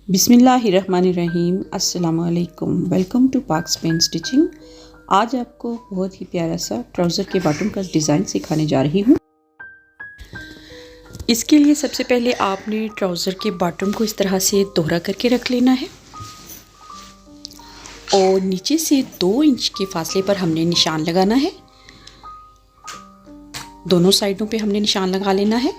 बिस्मिल्लाहिर्रहमानिर्रहीम। अस्सलाम वालेकुम। Welcome to Pak's pen stitching. आज आपको बहुत ही प्यारा सा ट्राउज़र के बॉटम का डिज़ाइन सिखाने जा रही हूँ। इसके लिए सबसे पहले आपने ट्राउज़र के बॉटम को इस तरह से दोहरा करके रख लेना है और नीचे से 2 इंच के फासले पर हमने निशान लगाना है। दोनों साइडों पे हमने निशान लगा लेना है।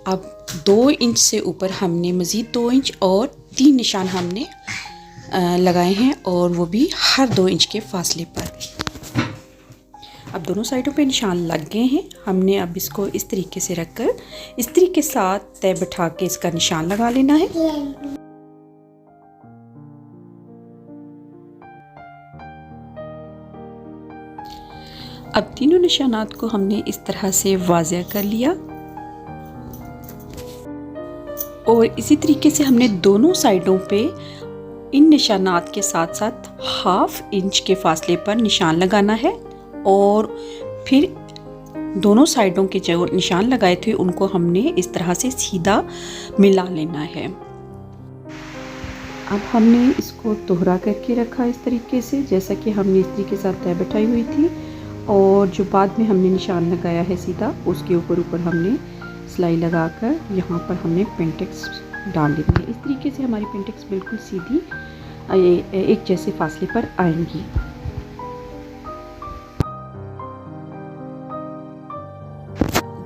अब 2 इंच से ऊपर हमने मज़ीद 2 इंच और 3 निशान हमने लगाए हैं और वो भी हर 2 इंच के फासले पर। अब दोनों साइडों पे निशान लग गए हैं। हमने अब इसको इस तरीके से रखकर इस्त्री के साथ तय बैठा के इसका निशान लगा लेना है। अब तीनों निशानात को हमने इस तरह से वाज़ेह कर लिया और इसी तरीके से हमने दोनों साइडों पे इन निशानात के साथ साथ 1/2 इंच के फासले पर निशान लगाना है और फिर दोनों साइडों के जो निशान लगाए थे उनको हमने इस तरह से सीधा मिला लेना है। अब हमने इसको दोहरा करके रखा इस तरीके से, जैसा कि हमने इस्त्री के साथ तय बैठाई हुई थी, और जो बाद में हमने निशान लगाया है सीधा उसके ऊपर हमने सिलाई लगाकर यहाँ पर हमने पेंटेक्स डाल देनी है। इस तरीके से हमारी पेंटेक्स बिल्कुल सीधी एक जैसे फासले पर आएंगी।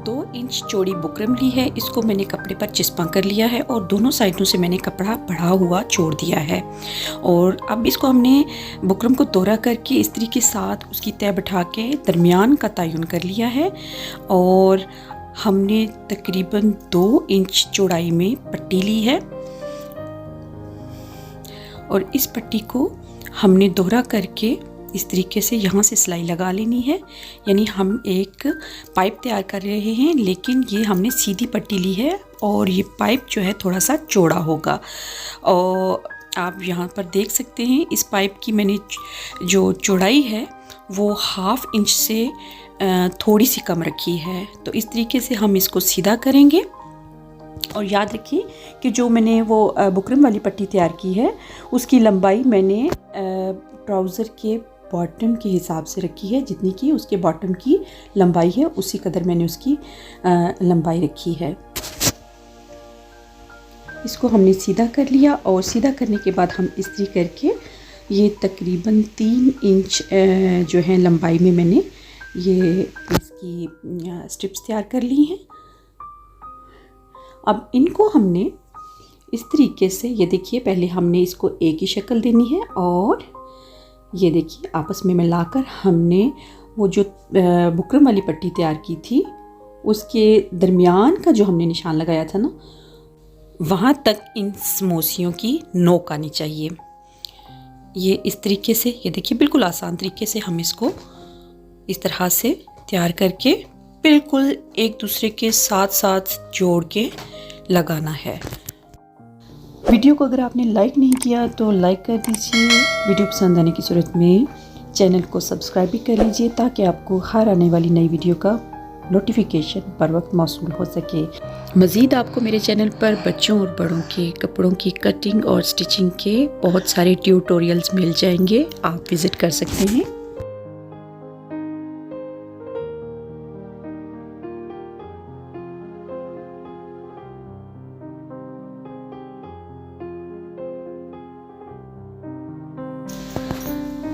दो इंच चौड़ी बुकरम ली है, इसको मैंने कपड़े पर चिस्पा कर लिया है और दोनों साइडों से मैंने कपड़ा बढ़ा हुआ छोड़ दिया है। और अब इसको हमने बुकरम को दोहरा करके इस्त्री के साथ उसकी तय बैठा के दरमियान का तयन कर लिया है और हमने तकरीबन 2 इंच चौड़ाई में पट्टी ली है और इस पट्टी को हमने दोहरा करके इस तरीके से यहाँ से सिलाई लगा लेनी है। यानी हम एक पाइप तैयार कर रहे हैं, लेकिन ये हमने सीधी पट्टी ली है और ये पाइप जो है थोड़ा सा चौड़ा होगा। और आप यहाँ पर देख सकते हैं इस पाइप की मैंने जो चौड़ाई है वो 1/2 इंच से थोड़ी सी कम रखी है। तो इस तरीके से हम इसको सीधा करेंगे और याद रखिए कि जो मैंने वो बुकरम वाली पट्टी तैयार की है उसकी लंबाई मैंने ट्राउज़र के बॉटम के हिसाब से रखी है। जितनी की उसके बॉटम की लंबाई है उसी कदर मैंने उसकी लंबाई रखी है। इसको हमने सीधा कर लिया और सीधा करने के बाद हम इस्त्री करके ये तकरीबन 3 इंच जो है लंबाई में मैंने ये इसकी स्ट्रिप्स तैयार कर ली हैं। अब इनको हमने इस तरीके से, ये देखिए, पहले हमने इसको एक ही शक्ल देनी है और ये देखिए आपस में मिलाकर हमने वो जो बुकरम वाली पट्टी तैयार की थी उसके दरमियान का जो हमने निशान लगाया था ना, वहाँ तक इन समोसियों की नोक आनी चाहिए। ये इस तरीके से, ये देखिए बिल्कुल आसान तरीके से हम इसको इस तरह से तैयार करके बिल्कुल एक दूसरे के साथ साथ जोड़ के लगाना है। वीडियो को अगर आपने लाइक नहीं किया तो लाइक कर दीजिए। वीडियो पसंद आने की सूरत में चैनल को सब्सक्राइब भी कर लीजिए ताकि आपको हर आने वाली नई वीडियो का नोटिफिकेशन पर वक्त मौसूल हो सके। मज़ीद आपको मेरे चैनल पर बच्चों और बड़ों के कपड़ों की कटिंग और स्टिचिंग के बहुत सारे ट्यूटोरियल्स मिल जाएंगे, आप विज़िट कर सकते हैं।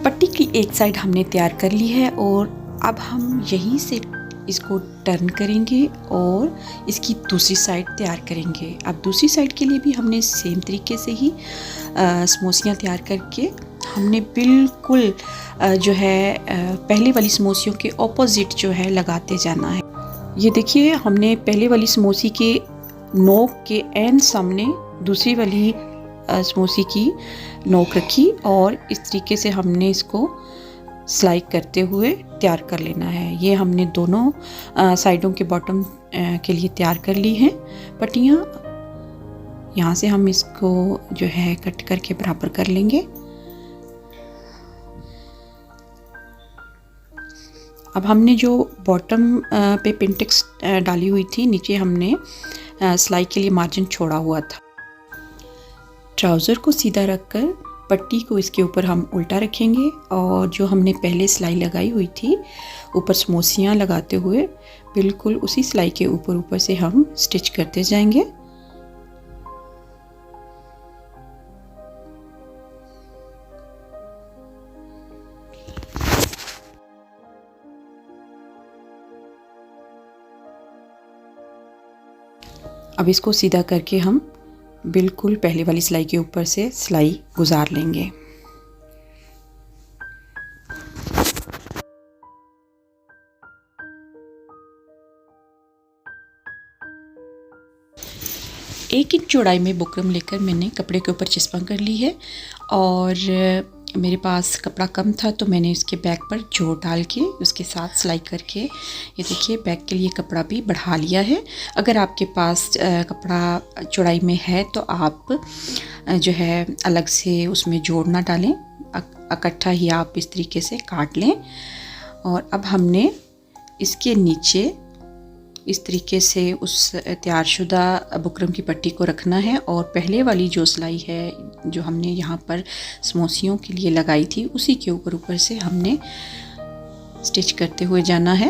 पट्टी की एक साइड हमने तैयार कर ली है और अब हम यहीं से इसको टर्न करेंगे और इसकी दूसरी साइड तैयार करेंगे। अब दूसरी साइड के लिए भी हमने सेम तरीके से ही समोसियाँ तैयार करके हमने बिल्कुल जो है पहले वाली समोसियों के ऑपोजिट जो है लगाते जाना है। ये देखिए हमने पहले वाली समोसी के नोक के एंड सामने दूसरी वाली समोसी की नोक रखी और इस तरीके से हमने इसको सिलाई करते हुए तैयार कर लेना है। ये हमने दोनों साइडों के बॉटम के लिए तैयार कर ली हैं पट्टियाँ। यहाँ से हम इसको जो है कट करके बराबर कर लेंगे। अब हमने जो बॉटम पे पेंटेक्स डाली हुई थी, नीचे हमने सिलाई के लिए मार्जिन छोड़ा हुआ था। ट्राउज़र को सीधा रखकर पट्टी को इसके ऊपर हम उल्टा रखेंगे और जो हमने पहले सिलाई लगाई हुई थी ऊपर समोसियाँ लगाते हुए बिल्कुल उसी सिलाई के ऊपर ऊपर से हम स्टिच करते जाएंगे। अब इसको सीधा करके हम बिल्कुल पहले वाली सिलाई के ऊपर से सिलाई गुजार लेंगे। एक इंच चौड़ाई में बुकरम लेकर मैंने कपड़े के ऊपर चिस्पा कर ली है और मेरे पास कपड़ा कम था तो मैंने इसके बैक पर जोड़ डाल के उसके साथ सिलाई करके ये देखिए बैक के लिए कपड़ा भी बढ़ा लिया है। अगर आपके पास कपड़ा चौड़ाई में है तो आप जो है अलग से उसमें जोड़ ना डालें, इकट्ठा ही आप इस तरीके से काट लें। और अब हमने इसके नीचे इस तरीके से उस तैयारशुदा बुकरम की पट्टी को रखना है और पहले वाली जो सिलाई है जो हमने यहाँ पर समोसियों के लिए लगाई थी उसी के ऊपर ऊपर से हमने स्टिच करते हुए जाना है।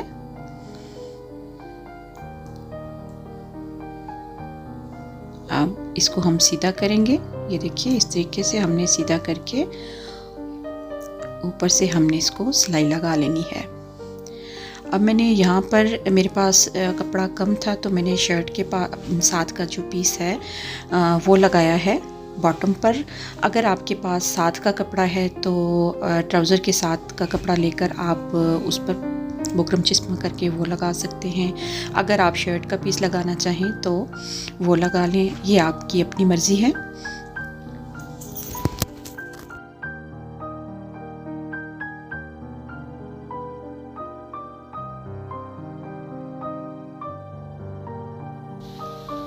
अब इसको हम सीधा करेंगे। ये देखिए इस तरीके से हमने सीधा करके ऊपर से हमने इसको सिलाई लगा लेनी है। अब मैंने यहाँ पर मेरे पास कपड़ा कम था तो मैंने शर्ट के साथ का जो पीस है वो लगाया है बॉटम पर। अगर आपके पास साथ का कपड़ा है तो ट्राउज़र के साथ का कपड़ा लेकर आप उस पर बुकरम चिस्पा करके वो लगा सकते हैं। अगर आप शर्ट का पीस लगाना चाहें तो वो लगा लें, ये आपकी अपनी मर्ज़ी है।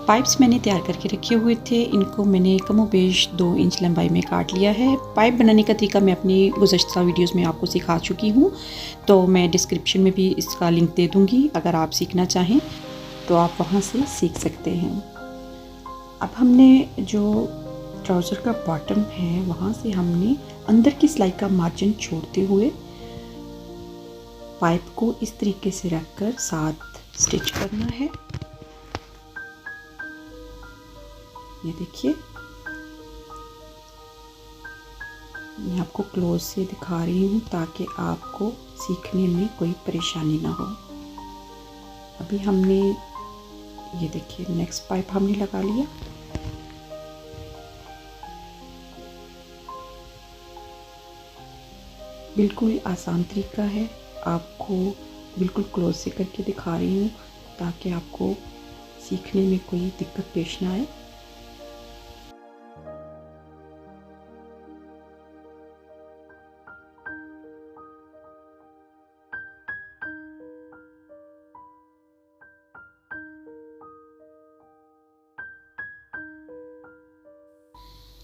पाइप्स मैंने तैयार करके रखे हुए थे, इनको मैंने कमोबेश 2 इंच लंबाई में काट लिया है। पाइप बनाने का तरीका मैं अपनी गुज़श्ता वीडियोस में आपको सिखा चुकी हूँ, तो मैं डिस्क्रिप्शन में भी इसका लिंक दे दूँगी। अगर आप सीखना चाहें तो आप वहाँ से सीख सकते हैं। अब हमने जो ट्राउज़र का बॉटम है वहाँ से हमने अंदर की सिलाई का मार्जिन छोड़ते हुए पाइप को इस तरीके से रखकर साथ स्टिच करना है। ये देखिए मैं आपको क्लोज से दिखा रही हूँ ताकि आपको सीखने में कोई परेशानी ना हो। अभी हमने ये देखिए नेक्स्ट पाइप हमने लगा लिया। बिल्कुल आसान तरीका है, आपको बिल्कुल क्लोज से करके दिखा रही हूँ ताकि आपको सीखने में कोई दिक्कत पेश ना आए।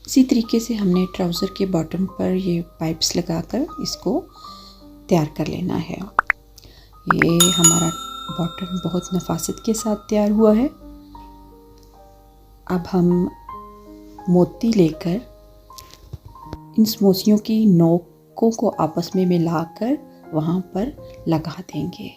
इसी तरीके से हमने ट्राउज़र के बॉटम पर ये पाइप्स लगाकर इसको तैयार कर लेना है। ये हमारा बॉटम बहुत नफासत के साथ तैयार हुआ है। अब हम मोती लेकर इन समोसियों की नोकों को आपस में मिलाकर वहाँ पर लगा देंगे।